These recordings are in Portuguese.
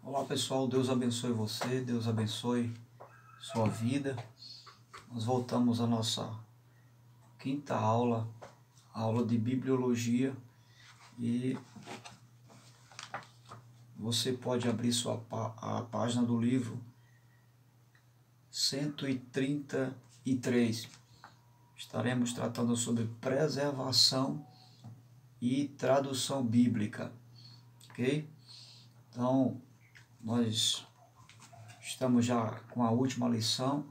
Olá pessoal, Deus abençoe você, Deus abençoe sua vida. Nós voltamos à nossa quinta aula, a aula de bibliologia, e você pode abrir a página do livro 133. Estaremos tratando sobre preservação e tradução bíblica, ok? Então, nós estamos já com a última lição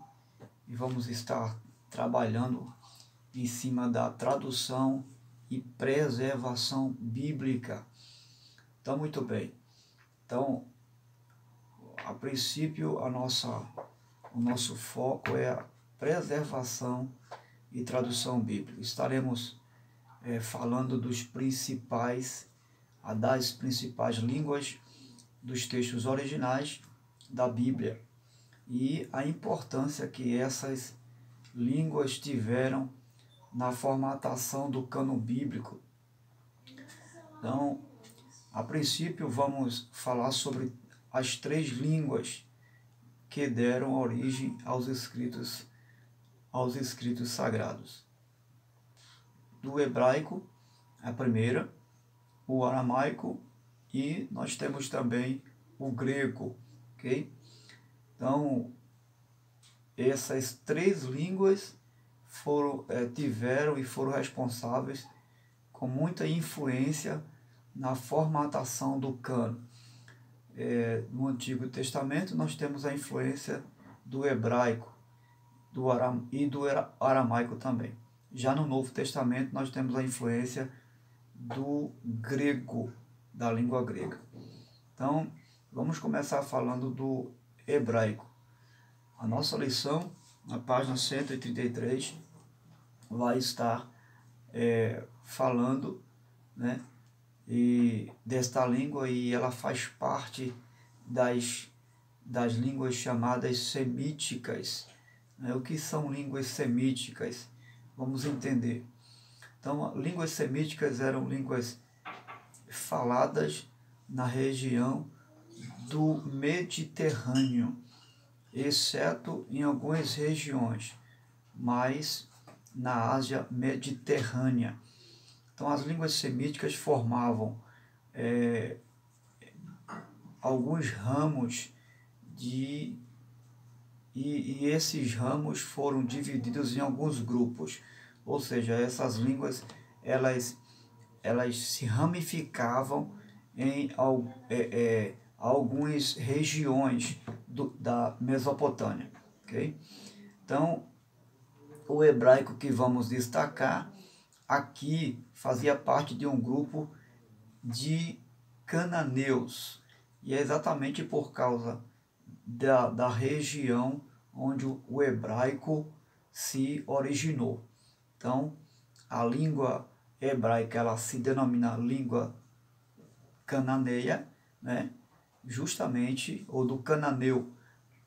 e vamos estar trabalhando em cima da tradução e preservação bíblica. Então, muito bem. Então, a princípio, o nosso foco é a preservação e tradução bíblica. Estaremos falando das principais línguas dos textos originais da Bíblia e a importância que essas línguas tiveram na formatação do cânon bíblico. Então, a princípio, vamos falar sobre as 3 línguas que deram origem aos escritos sagrados. Do hebraico, a primeira, o aramaico, e nós temos também o grego, ok? Então, essas 3 línguas tiveram e foram responsáveis com muita influência na formatação do cânon. No Antigo Testamento nós temos a influência do hebraico e do aramaico também. Já no Novo Testamento nós temos a influência do grego, da língua grega. Então, vamos começar falando do hebraico. A nossa lição, na página 133, vai estar falando, né, desta língua, e ela faz parte das línguas chamadas semíticas. O que são línguas semíticas? Vamos entender. Então, línguas semíticas eram línguas faladas na região do Mediterrâneo, exceto em algumas regiões, mas na Ásia Mediterrânea. Então, as línguas semíticas formavam alguns ramos e esses ramos foram divididos em alguns grupos. Ou seja, essas línguas elas se ramificavam em algumas regiões da Mesopotâmia, ok? Então, o hebraico que vamos destacar aqui fazia parte de um grupo de cananeus, e é exatamente por causa da região onde o hebraico se originou. Então, a língua hebraica ela se denomina língua cananeia, né? Justamente, ou do cananeu,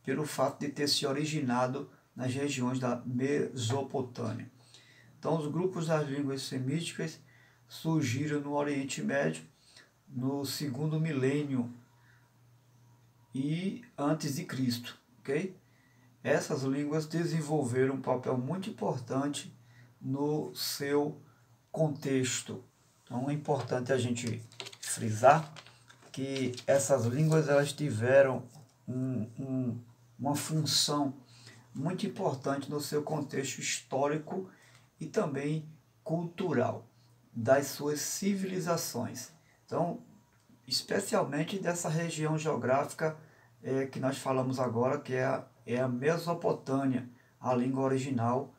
pelo fato de ter se originado nas regiões da Mesopotâmia. Então, os grupos das línguas semíticas surgiram no Oriente Médio no 2º milênio e antes de Cristo, ok? Essas línguas desenvolveram um papel muito importante no seu contexto. Então, é importante a gente frisar que essas línguas elas tiveram uma função muito importante no seu contexto histórico e também cultural das suas civilizações. Então, especialmente dessa região geográfica que nós falamos agora, que é a Mesopotâmia, a língua original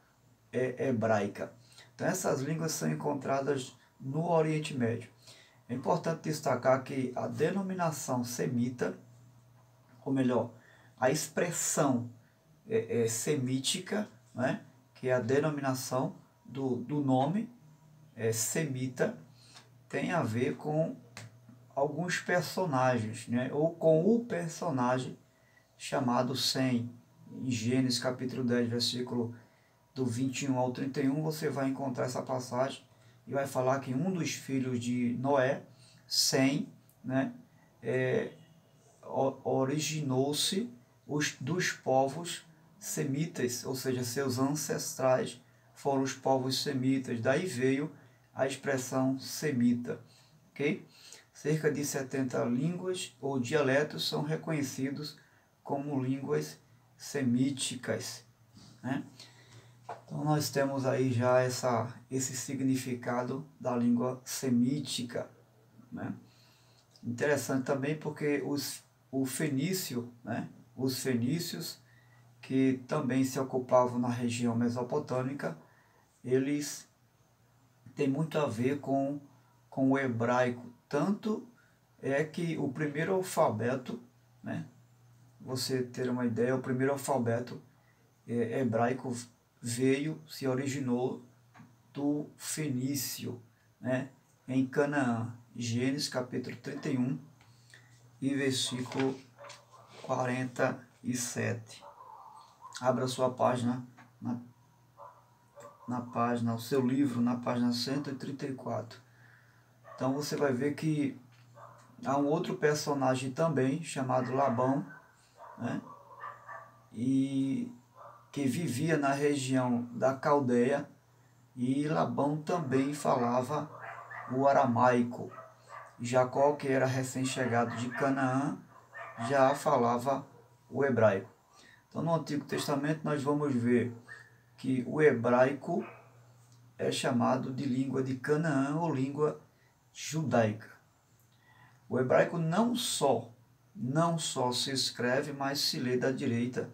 hebraica. Então, essas línguas são encontradas no Oriente Médio. É importante destacar que a denominação semita, ou melhor, a expressão semítica, né, que é a denominação do nome semita, tem a ver com alguns personagens, né, ou com o personagem chamado Sem. Em Gênesis capítulo 10, versículo do 21 ao 31, você vai encontrar essa passagem e vai falar que um dos filhos de Noé, Sem, né, originou-se dos povos semitas, ou seja, seus ancestrais foram os povos semitas. Daí veio a expressão semita. Okay? Cerca de 70 línguas ou dialetos são reconhecidos como línguas semíticas, né? Então nós temos aí já esse significado da língua semítica, né? Interessante também porque o fenício, né? Os fenícios, que também se ocupavam na região mesopotâmica, eles têm muito a ver com o hebraico. Tanto é que o primeiro alfabeto, né? Você ter uma ideia, o primeiro alfabeto hebraico se originou do fenício, né? Em Canaã. Gênesis capítulo 31 e versículo 47. Abra sua página, na página, o seu livro, na página 134. Então você vai ver que há um outro personagem também, chamado Labão, né? E que vivia na região da Caldeia, e Labão também falava o aramaico. Jacó, que era recém-chegado de Canaã, já falava o hebraico. Então, no Antigo Testamento, nós vamos ver que o hebraico é chamado de língua de Canaã ou língua judaica. O hebraico não só se escreve, mas se lê da direita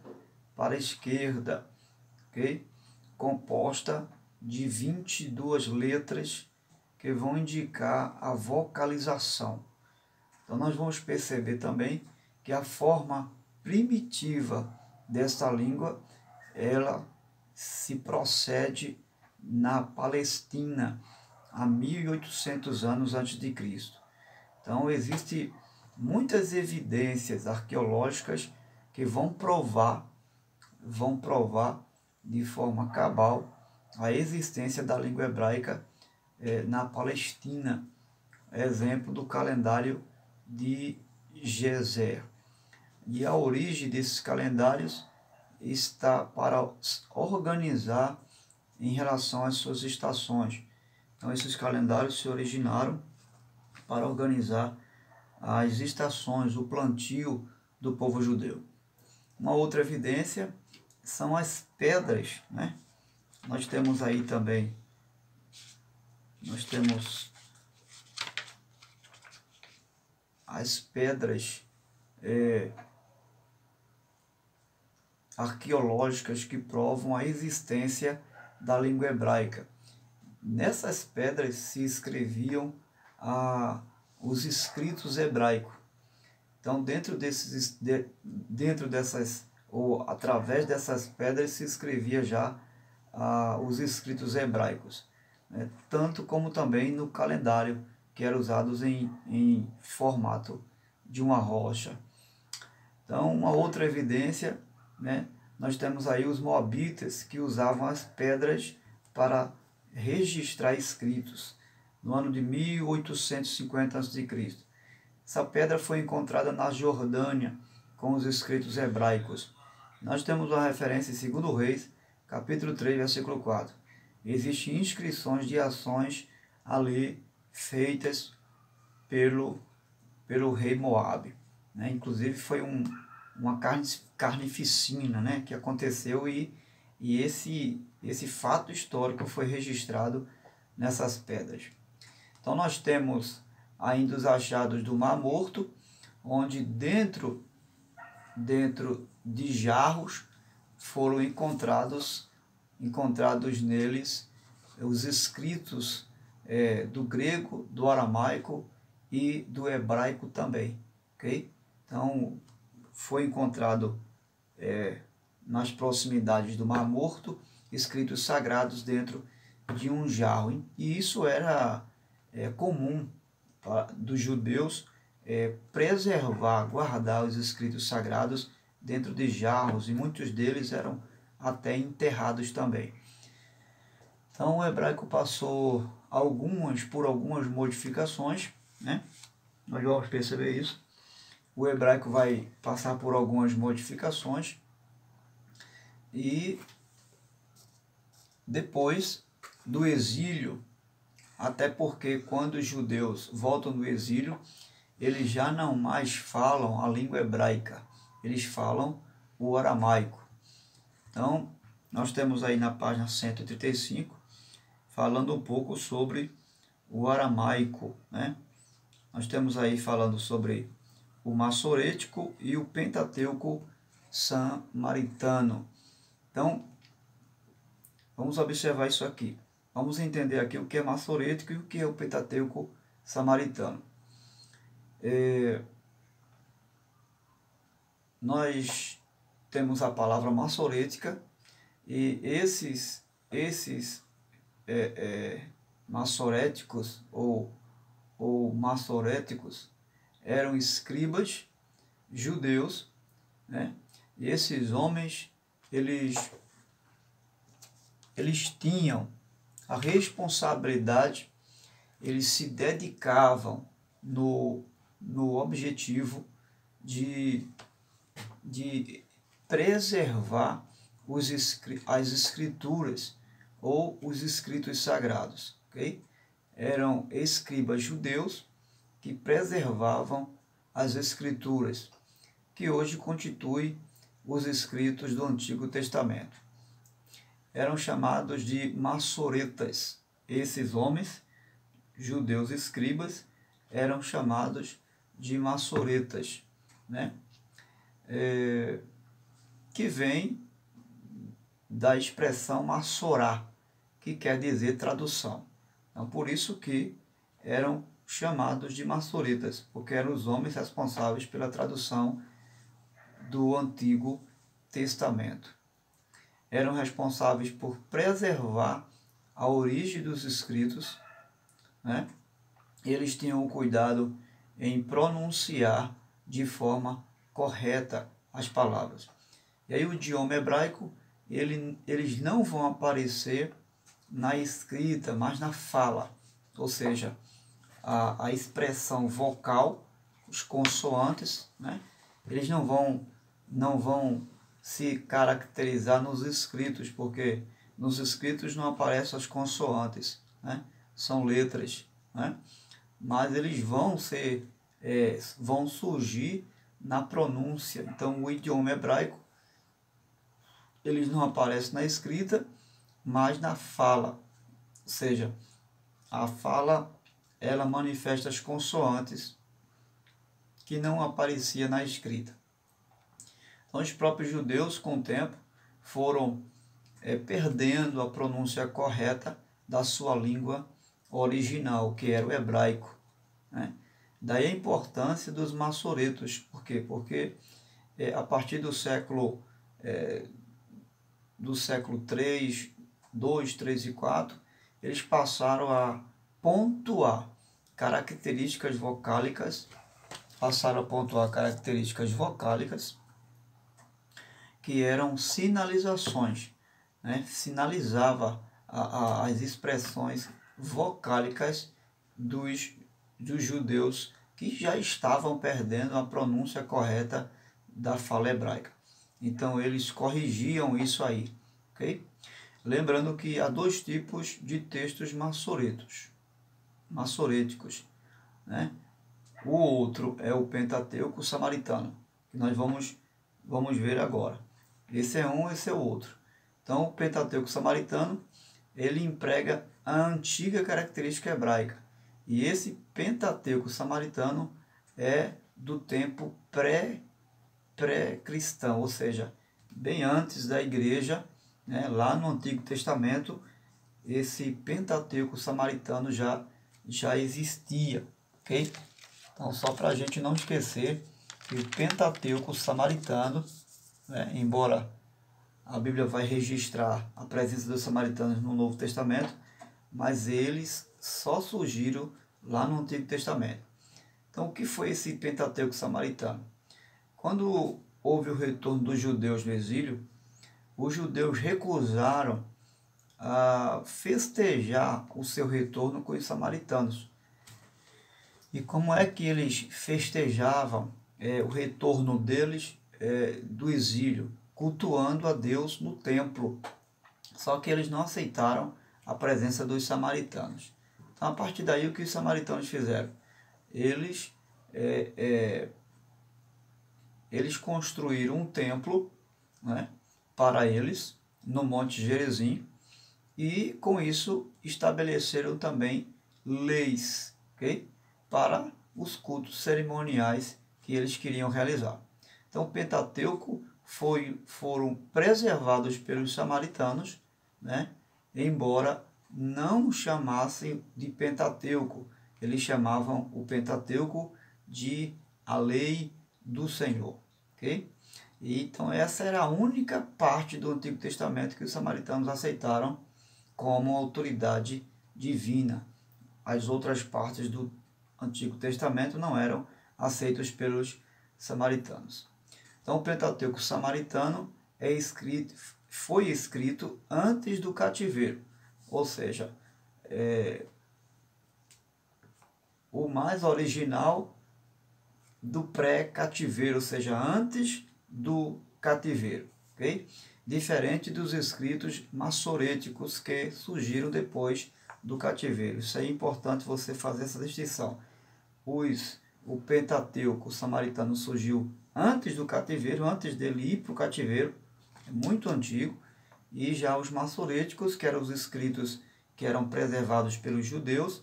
para a esquerda, ok? Composta de 22 letras que vão indicar a vocalização. Então nós vamos perceber também que a forma primitiva desta língua, ela se procede na Palestina, há 1800 anos antes de Cristo. Então existem muitas evidências arqueológicas que vão provar de forma cabal a existência da língua hebraica na Palestina. Exemplo do calendário de Gezer. E a origem desses calendários está para organizar em relação às suas estações. Então esses calendários se originaram para organizar as estações, o plantio do povo judeu. Uma outra evidência são as pedras, né? Nós temos aí também, as pedras arqueológicas que provam a existência da língua hebraica. Nessas pedras se escreviam os escritos hebraicos. Então, através dessas pedras se escrevia já os escritos hebraicos, né? Tanto como também no calendário, que era usado em formato de uma rocha. Então, uma outra evidência, né? Nós temos aí os moabitas, que usavam as pedras para registrar escritos, no ano de 1850 a.C. Essa pedra foi encontrada na Jordânia, com os escritos hebraicos. Nós temos uma referência em 2 Reis, capítulo 3, versículo 4. Existem inscrições de ações ali feitas pelo rei Moabe, né? Inclusive foi uma carnificina, né, que aconteceu, e esse fato histórico foi registrado nessas pedras. Então nós temos ainda os achados do Mar Morto, onde dentro de jarros foram encontrados neles os escritos do grego, do aramaico e do hebraico também, ok? Então foi encontrado nas proximidades do Mar Morto escritos sagrados dentro de um jarro, e isso era comum dos judeus, preservar, guardar os escritos sagrados dentro de jarros, e muitos deles eram até enterrados também. Então o hebraico passou por algumas modificações, né? Nós vamos perceber isso. o hebraico vai passar por algumas modificações e depois do exílio, até porque quando os judeus voltam do exílio, eles já não mais falam a língua hebraica, eles falam o aramaico. Então, nós temos aí na página 135, falando um pouco sobre o aramaico, né? Nós temos aí falando sobre o massorético e o pentateuco samaritano. Então, vamos observar isso aqui. Vamos entender aqui o que é massorético e o que é o pentateuco samaritano. Nós temos a palavra massorética e esses massoréticos ou massoréticos eram escribas judeus, né? E esses homens, eles tinham a responsabilidade, eles se dedicavam no objetivo de preservar as escrituras ou os escritos sagrados, ok? Eram escribas judeus que preservavam as escrituras, que hoje constituem os escritos do Antigo Testamento. Eram chamados de massoretas. Esses homens, judeus escribas, eram chamados de massoretas, né? Que vem da expressão massorá, que quer dizer tradução. Então, por isso que eram chamados de massoretas, porque eram os homens responsáveis pela tradução do Antigo Testamento. Eram responsáveis por preservar a origem dos escritos, né? Eles tinham o cuidado em pronunciar de forma correta as palavras. E aí o idioma hebraico, eles não vão aparecer na escrita, mas na fala, ou seja, a expressão vocal, os consoantes, né? Eles não vão se caracterizar nos escritos, porque nos escritos não aparecem as consoantes, né? São letras, né? Mas eles vão surgir na pronúncia. Então o idioma hebraico, eles não aparecem na escrita, mas na fala, ou seja, a fala ela manifesta as consoantes que não aparecia na escrita. Então os próprios judeus com o tempo foram perdendo a pronúncia correta da sua língua original, que era o hebraico, né? Daí a importância dos massoretos. Por quê? Porque a partir do século 3, 2, 3 e 4, eles passaram a pontuar características vocálicas, que eram sinalizações, né? Sinalizava as expressões vocálicas dos judeus que já estavam perdendo a pronúncia correta da fala hebraica. Então eles corrigiam isso aí, ok? Lembrando que há dois tipos de textos massoréticos, né? O outro é o Pentateuco samaritano, que nós vamos ver agora. Esse é um, esse é o outro. Então o Pentateuco samaritano, ele emprega a antiga característica hebraica. E esse Pentateuco samaritano é do tempo pré-cristão, ou seja, bem antes da igreja, né, lá no Antigo Testamento, esse Pentateuco samaritano já existia, ok? Então, só para a gente não esquecer que o Pentateuco samaritano, né, embora a Bíblia vai registrar a presença dos samaritanos no Novo Testamento, mas eles só surgiram lá no Antigo Testamento. Então, o que foi esse Pentateuco samaritano? Quando houve o retorno dos judeus do exílio, os judeus recusaram a festejar o seu retorno com os samaritanos. E como é que eles festejavam o retorno deles do exílio, cultuando a Deus no templo. Só que eles não aceitaram a presença dos samaritanos. Então, a partir daí, o que os samaritanos fizeram? Eles construíram um templo, né, para eles, no Monte Gerizim, e com isso estabeleceram também leis, okay, para os cultos cerimoniais que eles queriam realizar. Então, o Pentateuco foram preservados pelos samaritanos, né, embora não chamassem de Pentateuco. Eles chamavam o Pentateuco de a lei do Senhor. Okay? E, então, essa era a única parte do Antigo Testamento que os samaritanos aceitaram como autoridade divina. As outras partes do Antigo Testamento não eram aceitas pelos samaritanos. Então, o Pentateuco samaritano foi escrito antes do cativeiro, ou seja, o mais original do pré-cativeiro, ou seja, antes do cativeiro, ok? Diferente dos escritos massoréticos que surgiram depois do cativeiro. Isso é importante você fazer essa distinção. O Pentateuco samaritano surgiu antes do cativeiro, antes dele ir para o cativeiro, é muito antigo, e já os massoréticos, que eram os escritos que eram preservados pelos judeus,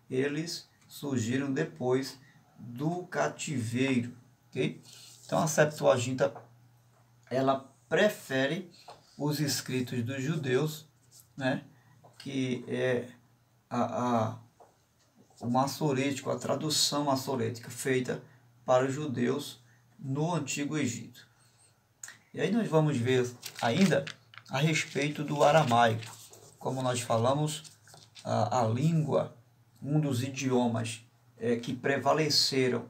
eles surgiram depois do cativeiro, ok? Então a Septuaginta, ela prefere os escritos dos judeus, né, que é o massorético, a tradução massorética feita para os judeus no Antigo Egito. E aí nós vamos ver ainda a respeito do aramaico. Como nós falamos, a língua, um dos idiomas que prevaleceram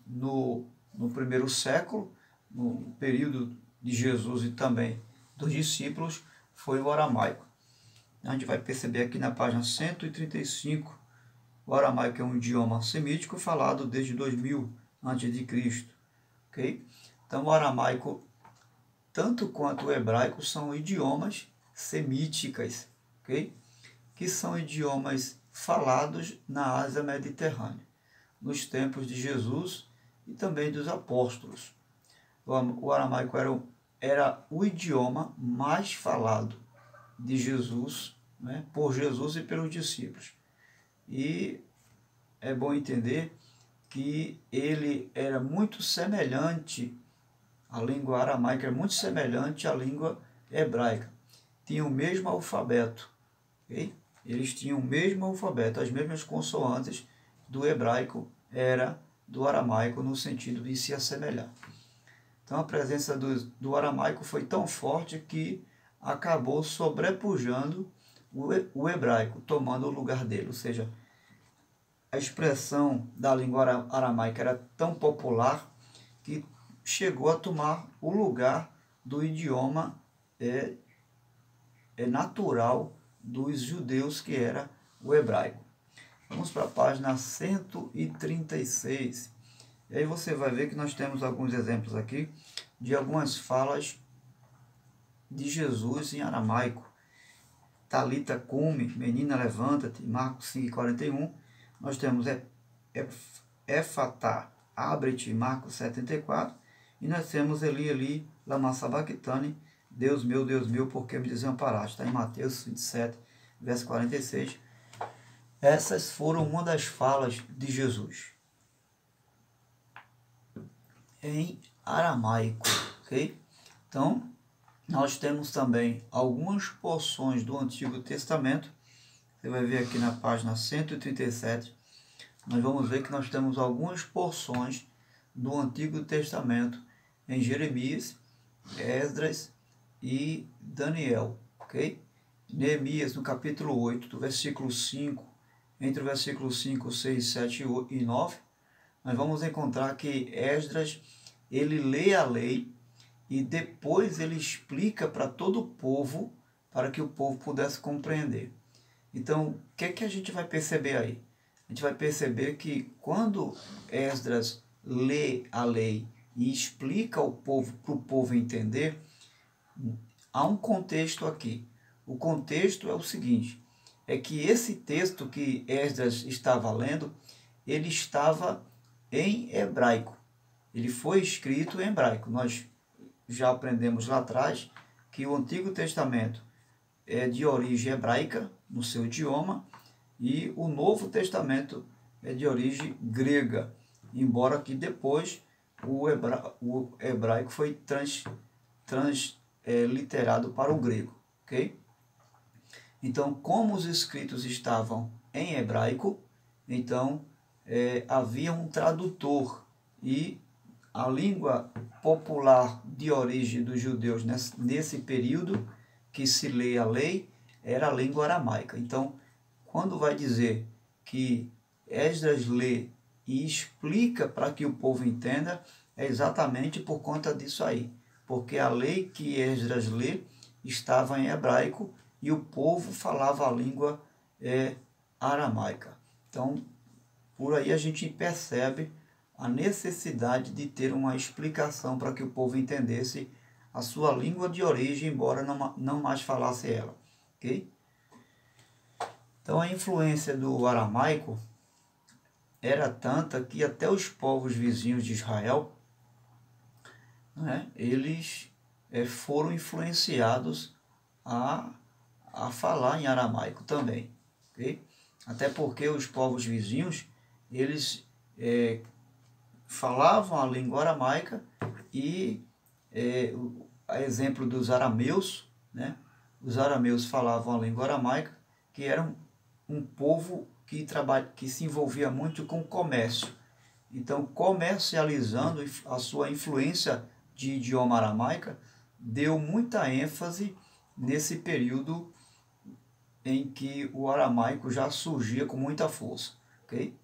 no primeiro século, no período de Jesus e também dos discípulos, foi o aramaico. A gente vai perceber aqui na página 135, o aramaico é um idioma semítico falado desde 2000 a.C. Okay? Então, o aramaico, tanto quanto o hebraico, são idiomas semíticas, okay? Que são idiomas falados na Ásia Mediterrânea, nos tempos de Jesus e também dos apóstolos. O aramaico era o idioma mais falado de Jesus, né, por Jesus e pelos discípulos. E é bom entender que ele era muito semelhante, a língua aramaica era muito semelhante à língua hebraica. Tinha o mesmo alfabeto, okay? Eles tinham o mesmo alfabeto, as mesmas consoantes do hebraico era do aramaico no sentido de se assemelhar. Então a presença do aramaico foi tão forte que acabou sobrepujando o hebraico, tomando o lugar dele. Ou seja, a expressão da língua aramaica era tão popular que chegou a tomar o lugar do idioma natural dos judeus, que era o hebraico. Vamos para a página 136. E aí você vai ver que nós temos alguns exemplos aqui de algumas falas de Jesus em aramaico. Talita cumi, menina levanta-te, Marcos 5,41. Nós temos Efatá, abre-te, Marcos 7,34. E nós temos Eli, Eli, lama sabachthani, Deus meu, por que me desamparaste? Está em Mateus 27, verso 46. Essas foram uma das falas de Jesus em aramaico, ok? Então, nós temos também algumas porções do Antigo Testamento. Você vai ver aqui na página 137, nós vamos ver que nós temos algumas porções do Antigo Testamento em Jeremias, Esdras e Daniel, ok? Neemias, no capítulo 8, do versículo 5, entre o versículo 5, 6, 7 e 9, nós vamos encontrar que Esdras, ele lê a lei e depois ele explica para todo o povo, para que o povo pudesse compreender. Então, o que é que a gente vai perceber aí? A gente vai perceber que quando Esdras lê a lei e explica ao povo, para o povo entender, há um contexto aqui. O contexto é o seguinte, é que esse texto que Esdras estava lendo, ele estava em hebraico. Ele foi escrito em hebraico. Nós já aprendemos lá atrás que o Antigo Testamento é de origem hebraica, no seu idioma, e o Novo Testamento é de origem grega, embora que depois o hebraico foi transliterado para o grego, ok? Então, como os escritos estavam em hebraico, então havia um tradutor, e a língua popular de origem dos judeus nesse período que se lê a lei era a língua aramaica. Então, quando vai dizer que Esdras lê e explica para que o povo entenda, é exatamente por conta disso aí. Porque a lei que Esdras lê estava em hebraico e o povo falava a língua aramaica. Então, por aí a gente percebe a necessidade de ter uma explicação para que o povo entendesse a sua língua de origem, embora não mais falasse ela. Ok? Então, a influência do aramaico era tanta que até os povos vizinhos de Israel, né, eles foram influenciados a falar em aramaico também. Okay? Até porque os povos vizinhos, eles falavam a língua aramaica e, a exemplo dos arameus, né, os arameus falavam a língua aramaica, que eram um povo que se envolvia muito com comércio. Então, comercializando a sua influência de idioma aramaica, deu muita ênfase nesse período em que o aramaico já surgia com muita força. Okay?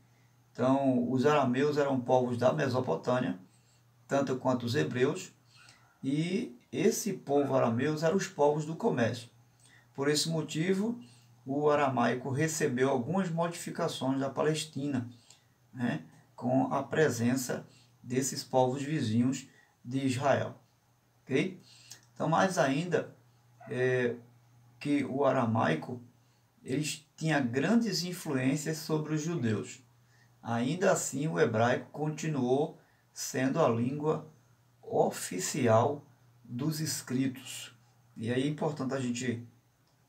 Então, os arameus eram povos da Mesopotâmia, tanto quanto os hebreus, e esse povo arameus eram os povos do comércio. Por esse motivo, o aramaico recebeu algumas modificações da Palestina, né, com a presença desses povos vizinhos de Israel. Okay? Então, mais ainda, que o aramaico tinha grandes influências sobre os judeus. Ainda assim, o hebraico continuou sendo a língua oficial dos escritos. E aí é importante a gente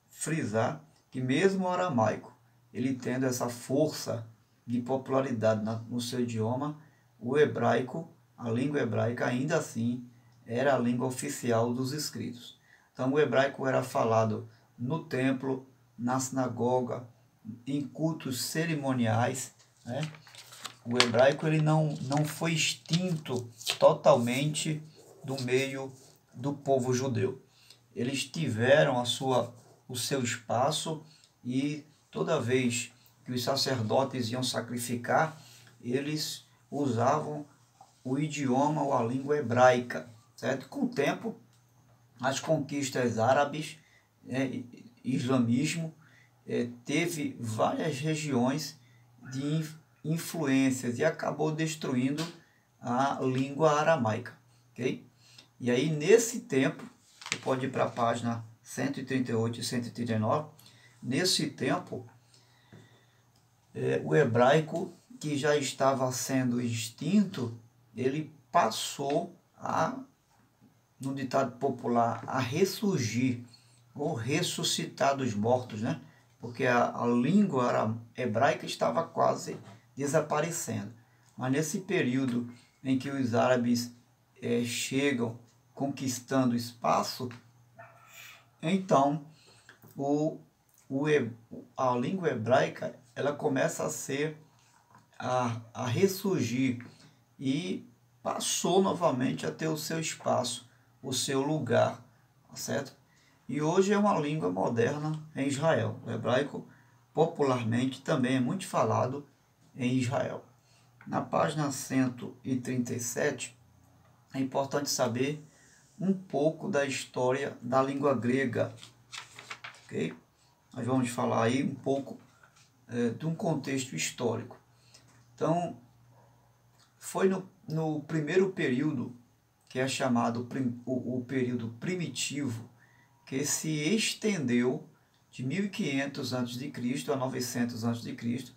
frisar que mesmo o aramaico, ele tendo essa força de popularidade no seu idioma, o hebraico, a língua hebraica, ainda assim era a língua oficial dos escritos. Então, o hebraico era falado no templo, na sinagoga, em cultos cerimoniais, né? O hebraico ele não foi extinto totalmente do meio do povo judeu. Eles tiveram o seu espaço, e toda vez que os sacerdotes iam sacrificar, eles usavam o idioma ou a língua hebraica, certo? Com o tempo, as conquistas árabes, islamismo, teve várias regiões de influências e acabou destruindo a língua aramaica. Okay? E aí, nesse tempo, você pode ir para a página 138 e 139, nesse tempo, o hebraico, que já estava sendo extinto, ele passou no ditado popular, a ressurgir, ou ressuscitar dos mortos, né? Porque a língua hebraica estava quase desaparecendo. Mas nesse período em que os árabes chegam conquistando espaço, então a língua hebraica ela começa a ressurgir e passou novamente a ter o seu espaço, o seu lugar, certo? E hoje é uma língua moderna em Israel. O hebraico popularmente também é muito falado em Israel. Na página 137, é importante saber um pouco da história da língua grega. Okay? Nós vamos falar aí um pouco de um contexto histórico. Então, foi no primeiro período, que é chamado o período primitivo, que se estendeu de 1500 a.C. a 900 a.C.,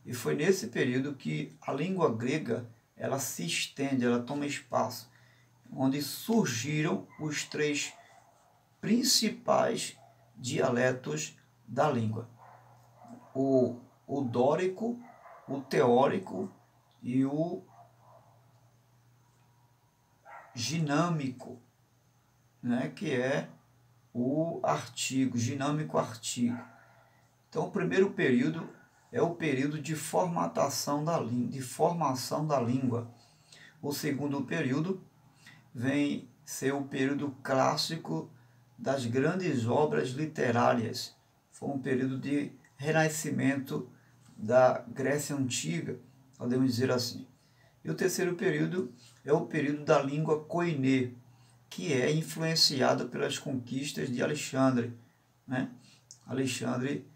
e foi nesse período que a língua grega ela se estende, ela toma espaço, onde surgiram os 3 principais dialetos da língua: o dórico, o teórico e o ginâmico, né, que é o artigo, dinâmico artigo. Então, o primeiro período é o período de formatação da língua, de formação da língua. O segundo período vem ser o período clássico das grandes obras literárias. Foi um período de renascimento da Grécia Antiga, podemos dizer assim. E o terceiro período é o período da língua koiné, que é influenciado pelas conquistas de Alexandre, né? Alexandre,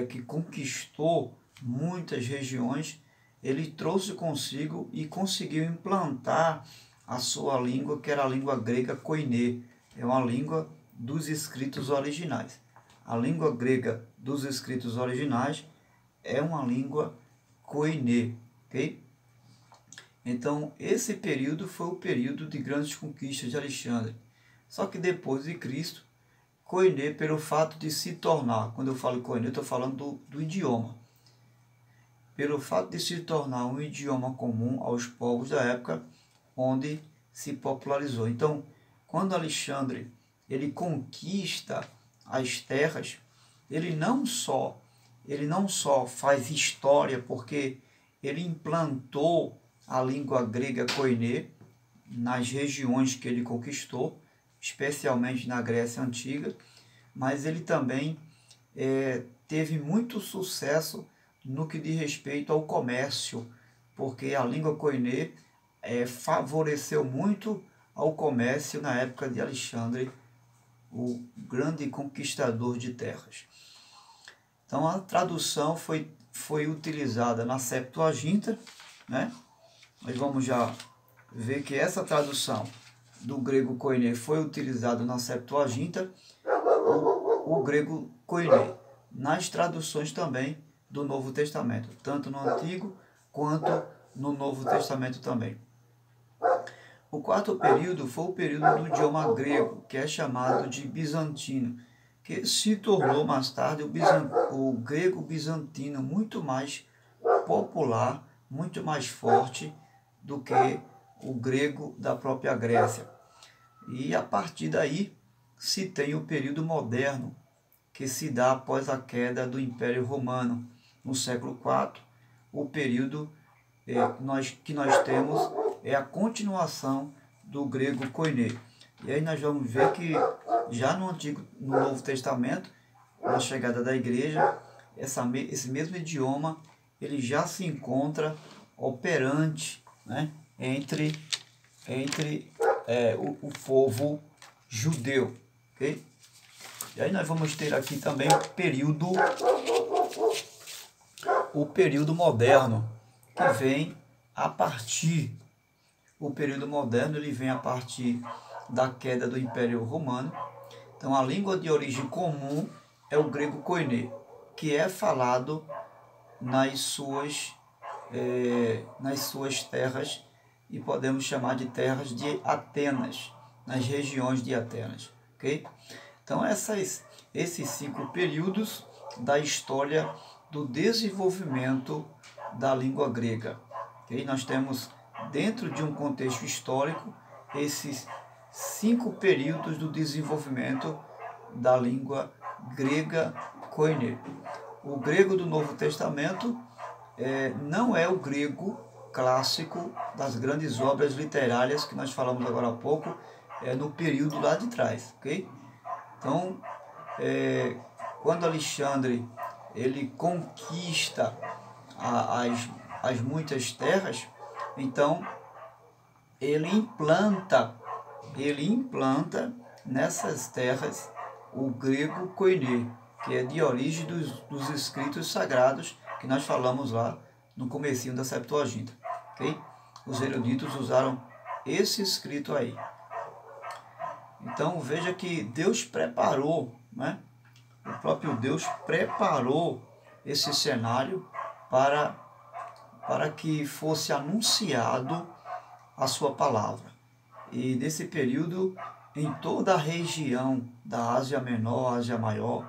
que conquistou muitas regiões, ele trouxe consigo e conseguiu implantar a sua língua, que era a língua grega koiné. É uma língua dos escritos originais. A língua grega dos escritos originais é uma língua koiné, ok? Então, esse período foi o período de grandes conquistas de Alexandre. Só que depois de Cristo, koiné, pelo fato de se tornar, quando eu falo koiné, eu estou falando do idioma. Pelo fato de se tornar um idioma comum aos povos da época, onde se popularizou. Então, quando Alexandre ele conquista as terras, ele não só faz história, porque ele implantou a língua grega koiné nas regiões que ele conquistou, especialmente na Grécia Antiga, mas ele também teve muito sucesso no que diz respeito ao comércio, porque a língua koiné favoreceu muito ao comércio na época de Alexandre, o grande conquistador de terras. Então a tradução foi utilizada na Septuaginta, né? Nós vamos já ver que essa tradução do grego koiné foi utilizada na Septuaginta, o grego koiné, nas traduções também do Novo Testamento, tanto no Antigo quanto no Novo Testamento também. O quarto período foi o período do idioma grego, que é chamado de bizantino, que se tornou mais tarde o grego bizantino muito mais popular, muito mais forte do que o grego da própria Grécia. E a partir daí se tem o período moderno, que se dá após a queda do Império Romano, no século IV. O período que nós temos é a continuação do grego koiné. E aí nós vamos ver que já no Novo Testamento, na chegada da igreja, esse mesmo idioma ele já se encontra operante, né, entre o povo judeu, ok? E aí nós vamos ter aqui também o período moderno, que vem a partir, o período moderno ele vem a partir da queda do Império Romano. Então a língua de origem comum é o grego koiné, que é falado nas suas terras, e podemos chamar de terras de Atenas, nas regiões de Atenas, ok? Então esses 5 períodos da história do desenvolvimento da língua grega, ok? Nós temos, dentro de um contexto histórico, esses 5 períodos do desenvolvimento da língua grega koiné. O grego do Novo Testamento não é o grego clássico das grandes obras literárias que nós falamos agora há pouco, no período lá de trás, ok? Então, quando Alexandre ele conquista as muitas terras, então ele implanta nessas terras o grego koiné, que é de origem dos escritos sagrados que nós falamos lá no comecinho da Septuaginta, ok? os eruditos usaram esse escrito aí. Então veja que Deus preparou, né? O próprio Deus preparou esse cenário para que fosse anunciado a sua palavra. E nesse período, em toda a região da Ásia Menor, Ásia Maior,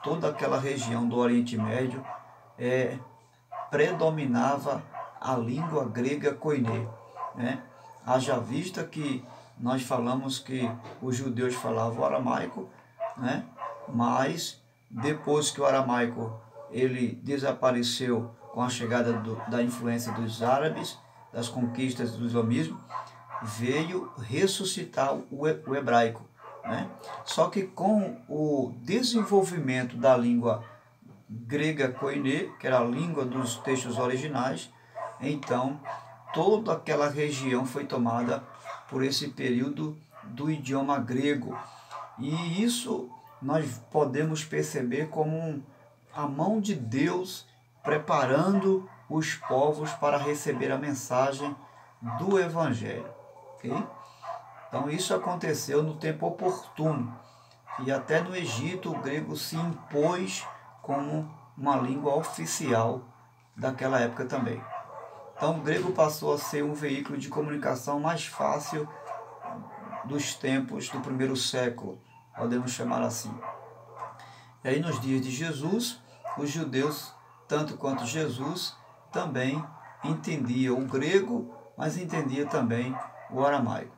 toda aquela região do Oriente Médio, predominava a língua grega koiné, né? Haja vista que nós falamos que os judeus falavam o aramaico, né? Mas depois que o aramaico ele desapareceu com a chegada da influência dos árabes, das conquistas do islamismo, veio ressuscitar o hebraico, né? Só que com o desenvolvimento da língua grega koiné, que era a língua dos textos originais, então toda aquela região foi tomada por esse período do idioma grego. E isso nós podemos perceber como a mão de Deus preparando os povos para receber a mensagem do Evangelho. Okay? Então isso aconteceu no tempo oportuno. E até no Egito o grego se impôs como uma língua oficial daquela época também. Então o grego passou a ser um veículo de comunicação mais fácil dos tempos do primeiro século, podemos chamar assim. E aí nos dias de Jesus, os judeus, tanto quanto Jesus, também entendiam o grego, mas entendiam também o aramaico.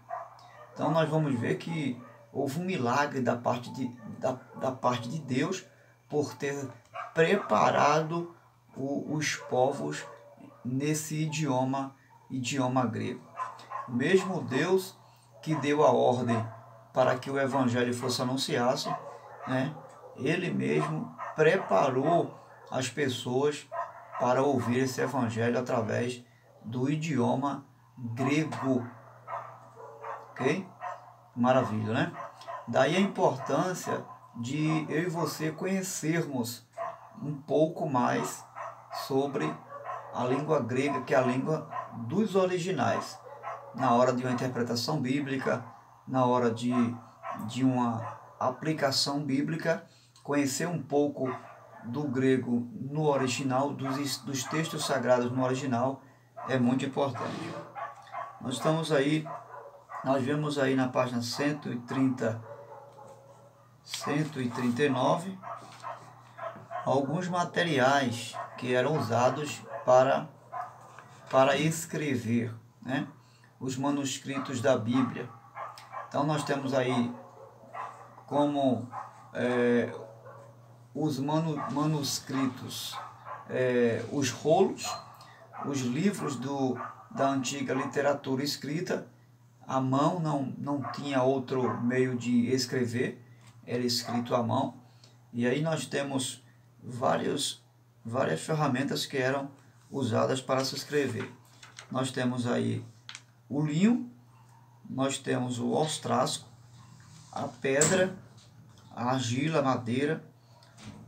Então nós vamos ver que houve um milagre da parte de Deus por ter preparado os povos nesse idioma grego. O mesmo Deus que deu a ordem para que o Evangelho fosse anunciado, né? Ele mesmo preparou as pessoas para ouvir esse Evangelho através do idioma grego. Ok? Maravilha, né? Daí a importância de eu e você conhecermos um pouco mais sobre a língua grega, que é a língua dos originais, na hora de uma interpretação bíblica, na hora de uma aplicação bíblica, conhecer um pouco do grego no original, dos textos sagrados no original, é muito importante. Nós vemos aí na página 139, alguns materiais que eram usados para escrever, né, os manuscritos da Bíblia. Então nós temos aí como os manuscritos, os rolos, os livros da antiga literatura escrita. A mão não tinha outro meio de escrever, era escrito à mão. E aí nós temos várias ferramentas que eram usadas para se escrever. Nós temos aí o linho, nós temos o ostraço, a pedra, a argila, a madeira,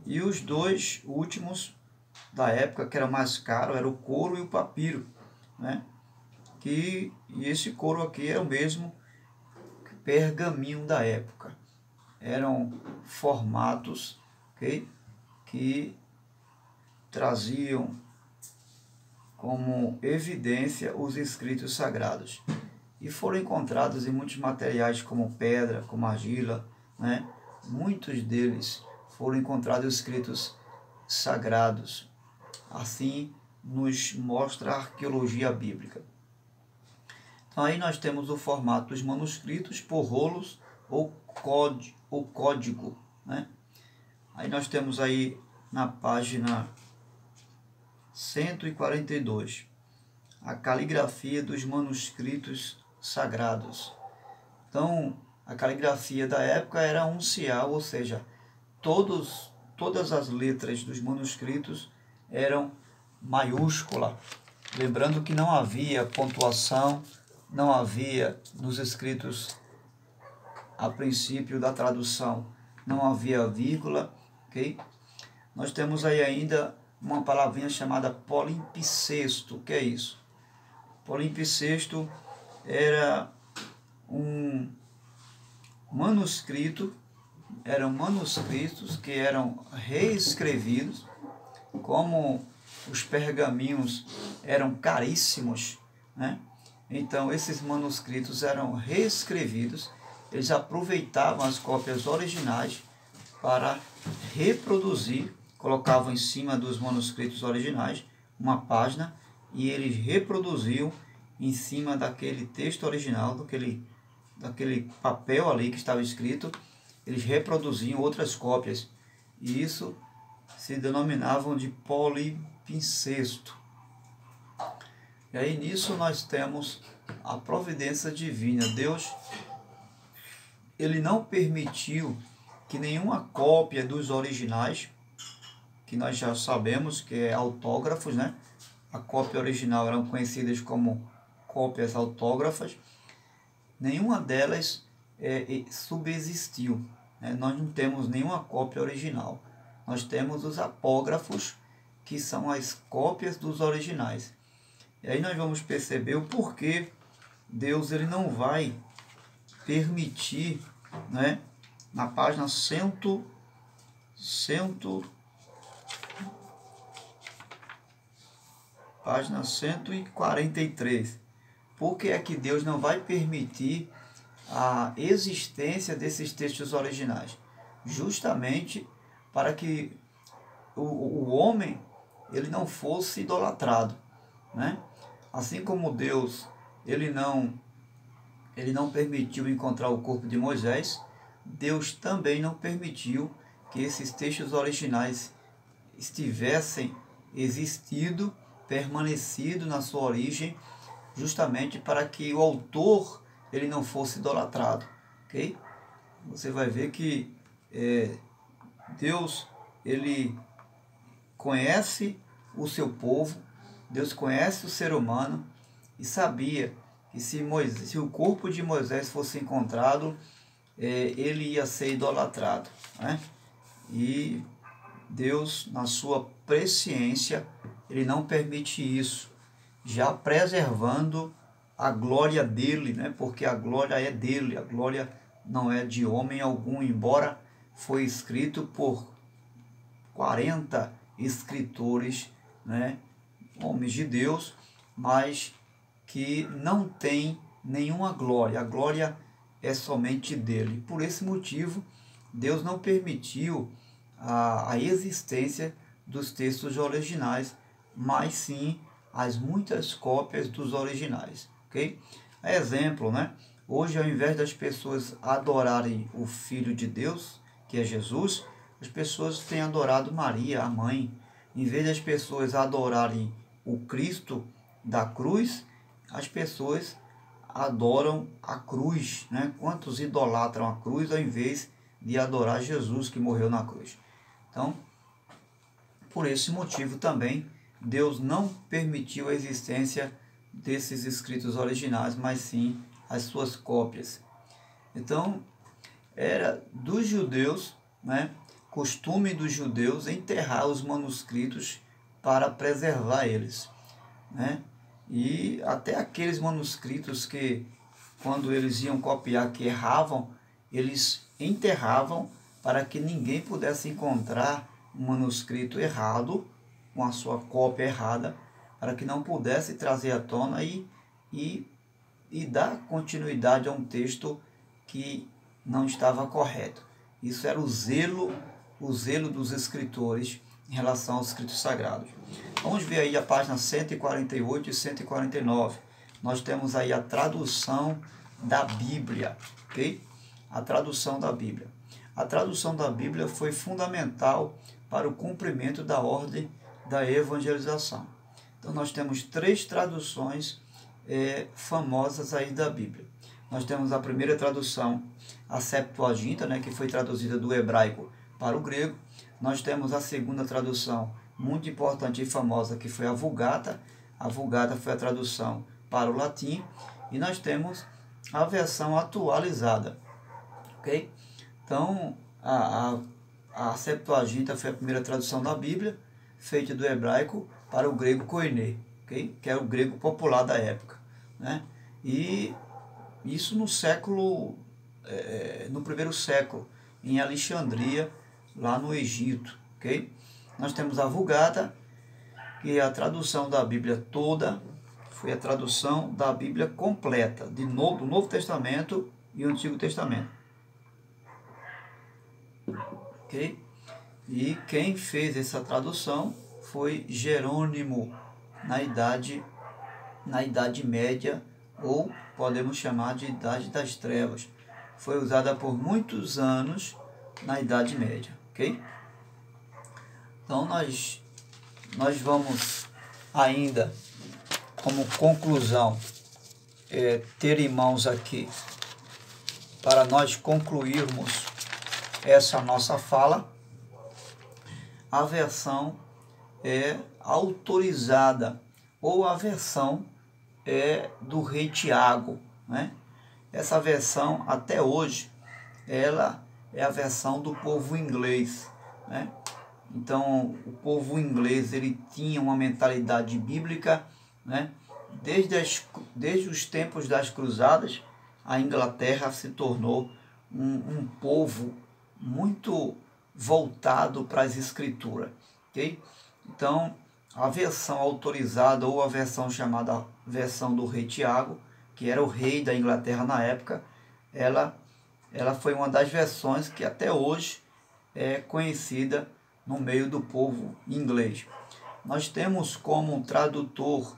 e os dois últimos da época, que era mais caro, era o couro e o papiro, né? E esse couro aqui é o mesmo pergaminho da época. Eram formatos, okay, que traziam como evidência os escritos sagrados. E foram encontrados em muitos materiais como pedra, como argila, né? Muitos deles foram encontrados escritos sagrados. Assim nos mostra a arqueologia bíblica. Então aí nós temos o formato dos manuscritos por rolos ou código, né? Aí nós temos aí na página 142 a caligrafia dos manuscritos sagrados. Então a caligrafia da época era uncial, ou seja, todas as letras dos manuscritos eram maiúscula. Lembrando que não havia pontuação, não havia nos escritos a princípio da tradução, não havia vírgula, ok? Nós temos aí ainda uma palavrinha chamada palimpsesto. O que é isso? Palimpsesto era um manuscrito, eram manuscritos que eram reescrevidos, como os pergaminhos eram caríssimos, né? Então esses manuscritos eram reescrevidos, eles aproveitavam as cópias originais para reproduzir, colocavam em cima dos manuscritos originais uma página e eles reproduziam em cima daquele texto original, daquele papel ali que estava escrito, eles reproduziam outras cópias. E isso se denominavam de palimpsesto. E aí nisso nós temos a providência divina. Deus, ele não permitiu que nenhuma cópia dos originais, que nós já sabemos que é autógrafos, né? A cópia original eram conhecidas como cópias autógrafas, nenhuma delas subsistiu, né? Nós não temos nenhuma cópia original. Nós temos os apógrafos, que são as cópias dos originais. E aí nós vamos perceber o porquê Deus ele não vai permitir, né? Na página página 143. Por que é que Deus não vai permitir a existência desses textos originais? Justamente para que o homem ele não fosse idolatrado, né? Assim como Deus ele não permitiu encontrar o corpo de Moisés, Deus também não permitiu que esses textos originais estivessem existido, permanecido na sua origem, justamente para que o autor ele não fosse idolatrado, ok? Você vai ver que Deus ele conhece o seu povo, Deus conhece o ser humano e sabia que se o corpo de Moisés fosse encontrado, ele ia ser idolatrado, né? E Deus, na sua presciência, ele não permite isso, já preservando a glória dele, né? Porque a glória é dele, a glória não é de homem algum, embora foi escrito por 40 escritores, né? Homens de Deus, mas que não tem nenhuma glória, a glória é somente dele. Por esse motivo, Deus não permitiu a existência dos textos originais, mas sim as muitas cópias dos originais, ok? Exemplo, né? Hoje, ao invés das pessoas adorarem o Filho de Deus, que é Jesus, as pessoas têm adorado Maria, a mãe. Em vez das pessoas adorarem o Cristo da cruz, as pessoas adoram a cruz, né? Quantos idolatram a cruz ao invés de adorar Jesus que morreu na cruz? Então, por esse motivo também, Deus não permitiu a existência desses escritos originais, mas sim as suas cópias. Então, era dos judeus, né? Costume dos judeus enterrar os manuscritos para preservar eles, né? E até aqueles manuscritos que, quando eles iam copiar, que erravam, eles enterravam para que ninguém pudesse encontrar um manuscrito errado, com a sua cópia errada, para que não pudesse trazer à tona e dar continuidade a um texto que não estava correto. Isso era o zelo dos escritores em relação aos escritos sagrados. Vamos ver aí a página 148 e 149. Nós temos aí a tradução da Bíblia, ok? A tradução da Bíblia. A tradução da Bíblia foi fundamental para o cumprimento da ordem da evangelização. Então nós temos 3 traduções famosas aí da Bíblia. Nós temos a primeira tradução, a Septuaginta, né, que foi traduzida do hebraico para o grego. Nós temos a segunda tradução, muito importante e famosa, que foi a Vulgata. A Vulgata foi a tradução para o latim. E nós temos a versão atualizada, ok? Então, a Septuaginta foi a primeira tradução da Bíblia, feita do hebraico para o grego koiné, okay? Que é o grego popular da época. né? E isso no século, no primeiro século, em Alexandria, lá no Egito, ok? Nós temos a Vulgata, que é a tradução da Bíblia toda, foi a tradução da Bíblia completa, do Novo Testamento e o Antigo Testamento. Ok? E quem fez essa tradução foi Jerônimo, na Idade Média, ou podemos chamar de Idade das Trevas. Foi usada por muitos anos na Idade Média, ok? Então nós vamos ainda, como conclusão, ter em mãos aqui, para nós concluirmos essa nossa fala, a versão autorizada, ou a versão do rei Tiago, né? Essa versão, até hoje, ela é a versão do povo inglês, né? Então, o povo inglês, ele tinha uma mentalidade bíblica, né? Desde os tempos das cruzadas, a Inglaterra se tornou um povo muito voltado para as escrituras, ok? Então, a versão autorizada, ou a versão chamada versão do rei Tiago, que era o rei da Inglaterra na época, ela foi uma das versões que até hoje é conhecida no meio do povo inglês. Nós temos como tradutor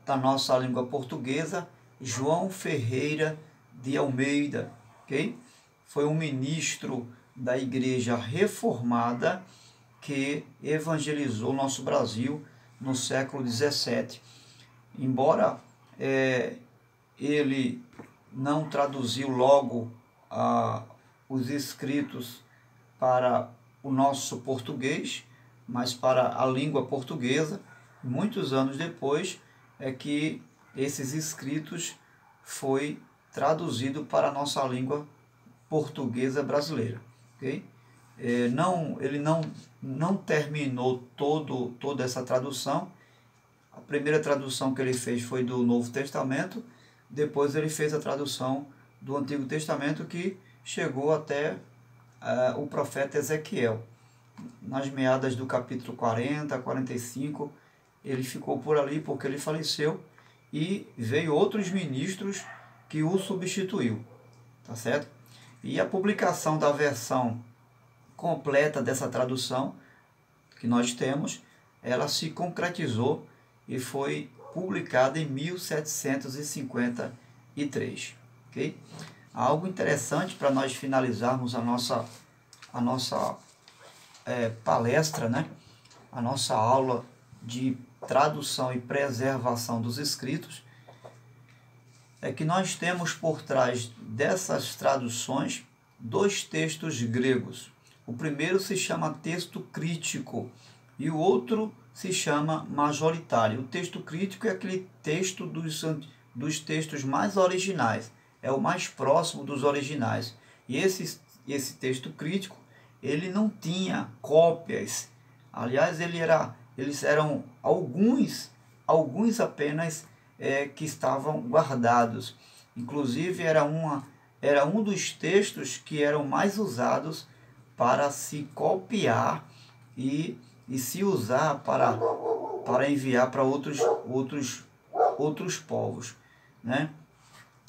da nossa língua portuguesa João Ferreira de Almeida, ok? Foi um ministro da Igreja Reformada que evangelizou nosso Brasil no século XVII. Embora ele não traduziu logo os escritos para o nosso português, mas para a língua portuguesa, muitos anos depois é que esses escritos foi traduzido para a nossa língua portuguesa brasileira, ok? Ele não terminou toda essa tradução. A primeira tradução que ele fez foi do Novo Testamento, depois ele fez a tradução do Antigo Testamento, que chegou até o profeta Ezequiel. Nas meadas do capítulo 40, 45, ele ficou por ali porque ele faleceu e veio outros ministros que o substituiu, tá certo? E a publicação da versão completa dessa tradução que nós temos, ela se concretizou e foi publicada em 1753, ok? Algo interessante para nós finalizarmos a nossa palestra, né? A nossa aula de tradução e preservação dos escritos, é que nós temos por trás dessas traduções dois textos gregos. O primeiro se chama texto crítico e o outro se chama majoritário. O texto crítico é aquele texto dos textos mais originais, é o mais próximo dos originais. E esse texto crítico, ele não tinha cópias. Aliás, eles eram alguns apenas que estavam guardados. Inclusive, era um dos textos que eram mais usados para se copiar e se usar para enviar para outros povos, né?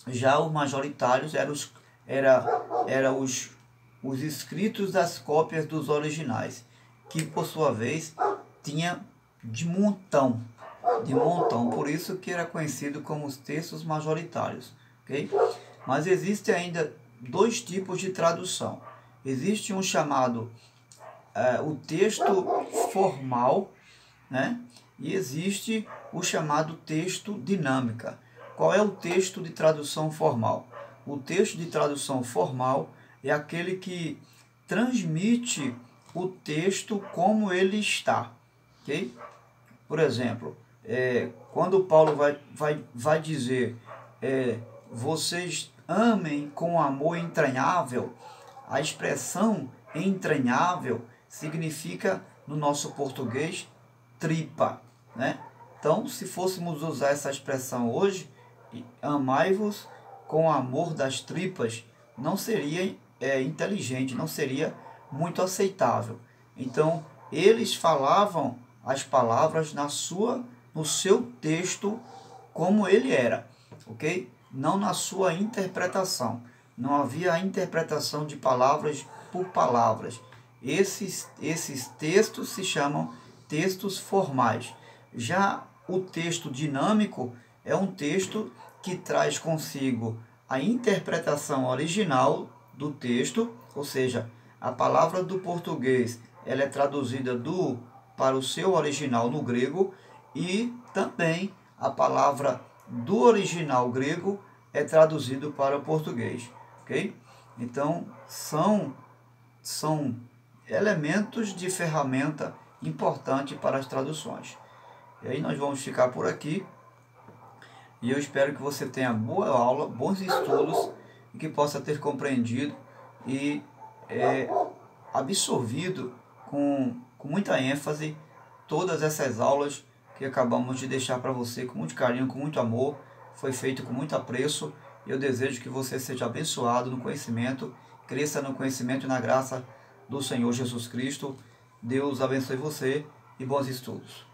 Já os majoritários eram os escritos das cópias dos originais, que por sua vez tinha de montão, por isso que era conhecido como os textos majoritários, ok? Mas existe ainda dois tipos de tradução. Existe um chamado o texto formal, né? E existe o chamado texto dinâmica. Qual é o texto de tradução formal? O texto de tradução formal é aquele que transmite o texto como ele está, ok? Por exemplo, quando Paulo vai dizer vocês amem com amor entranhável, a expressão entranhável significa, no nosso português, tripa, né? Então, se fôssemos usar essa expressão hoje, amai-vos com amor das tripas, não seria inteligente, não seria muito aceitável. Então, eles falavam as palavras no seu texto como ele era, ok? Não na sua interpretação. Não havia a interpretação de palavras por palavras. Esses textos se chamam textos formais. Já o texto dinâmico é um texto que traz consigo a interpretação original do texto, ou seja, a palavra do português ela é traduzida para o seu original no grego, e também a palavra do original grego é traduzido para o português, ok? Então, são elementos de ferramenta importante para as traduções. E aí nós vamos ficar por aqui, e eu espero que você tenha boa aula, bons estudos, e que possa ter compreendido e absorvido com muita ênfase todas essas aulas que acabamos de deixar para você com muito carinho, com muito amor. Foi feito com muito apreço. Eu desejo que você seja abençoado no conhecimento, cresça no conhecimento e na graça do Senhor Jesus Cristo. Deus abençoe você e bons estudos.